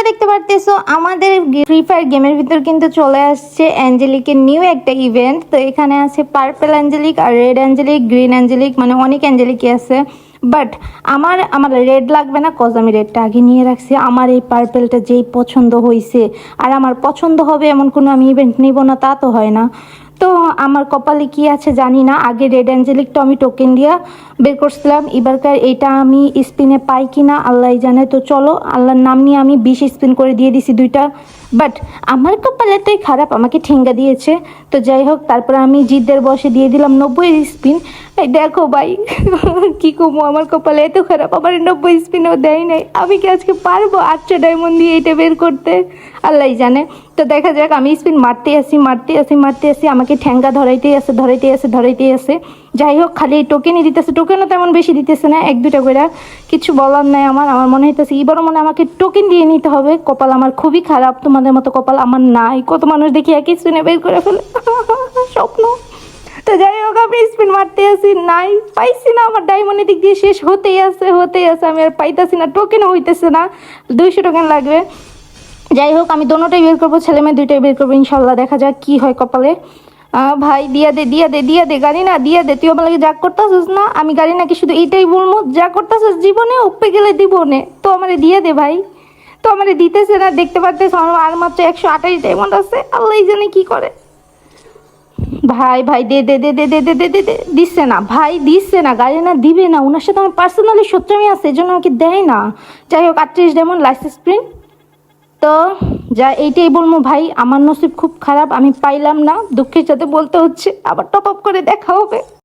তোমরা দেখতে পারতেছো আমাদের ফ্রি ফায়ার গেমের ভিতর কিন্তু চলে আসছে অ্যাঞ্জেলিকের নিউ একটা ইভেন্ট। তো এখানে আছে পার্পল অ্যাঞ্জেলিক আর রেড অ্যাঞ্জেলিক, গ্রিন অ্যাঞ্জেলিক, মানে অনেক অ্যাঞ্জেলিকই আছে। বাট আমার আমার রেড লাগবে না, কজ আমি রেডটা আগে নিয়ে রাখছি। আমার এই পার্পেলটা যেই পছন্দ হয়েছে, আর আমার পছন্দ হবে এমন কোনো আমি ইভেন্ট নিব না তা তো হয় না। তো আমার কপালে কি আছে জানি না। আগে রেড অ্যাঞ্জেলিকটা আমি টোকেন দিয়া বের করছিলাম, এবারকার এটা আমি স্পিনে পাই কিনা আল্লাহ জানে। তো চলো, আল্লাহর নাম নিয়ে আমি 20 স্পিন করে দিয়ে দিছি দুইটা। বাট আমার কপালে এতই খারাপ, আমাকে ঠেঙ্গা দিয়েছে। তো যাই হোক, তারপরে আমি জিদ্দের বসে দিয়ে দিলাম 90 স্পিন। এই দেখো ভাই কি কমো, আমার কপালে এত খারাপ, আমার 90 স্পিনও দেয় নাই। আমি কি আজকে পারবো 8টা ডায়মন্ড দিয়ে এটা বের করতে? আল্লাহ জানে। তো দেখা যাক, আমি স্পিন মারতেই আসি, আমাকে ঠ্যাঙ্গা ধরাইতেই আছে। যাই হোক, খালি এই টোকেনই দিতেছে, টোকেনও তেমন বেশি দিতেছে না, 1-2টা করে। কিছু বলার নাই আমার মনে হইতেছে এবারও মনে আমাকে টোকেন দিয়ে নিতে হবে। কপাল আমার খুবই খারাপ, তোমাদের মতো কপাল আমার নাই। কত মানুষ দেখি একই স্পিনে বের করে ফেলে স্বপ্ন। তো যাই হোক, আমি স্পিন মারতে আসি, নাই পাইছি না, আমার ডায়মন্ডের দিক দিয়ে শেষ হতেই আছে। আমি আর পাইতাছি না, টোকেনও হইতেছে না, 200 টোকেন লাগবে। যাই হোক, আমি দোনোটাই বের করবো, ছেলে মেয়ে দুইটাই বের করবো ইনশাল্লাহ। দেখা যাক কি হয় কপালে। ভাই দিয়া দে গাড়ি না, দিয়া দে। তুই আমার লাগে যা করতেছিস না, আমি গাড়ি নাকি শুধু এইটাই বলবো, যা করতেছিস জীবনে উপরে গেলে দিবনে। তো আমারে দিয়ে দে ভাই। তো আমারে দিতেছে না, দেখতে পারতেছ আমার আর মাত্র 128 ডায়মন্ড আছে, আল্লাহ জানে কি করে। ভাই দে দে দে দে দে দে দে দে দে। দিচ্ছে না ভাই, দিচ্ছে না, গাড়ি না দিবে না। ওনার সাথে আমার পার্সোনালি শত্রুমি আছে, এই জন্য আমাকে দেয় না। যাই হোক, 38 ডায়মন্ড লাইসেন্স প্রিন্ট। তো যা এইটাই বলবো ভাই, আমার নসিব খুব খারাপ, আমি পাইলাম না, দুঃখের সাথে বলতে হচ্ছে। আবার টপ আপ করে দেখা হবে।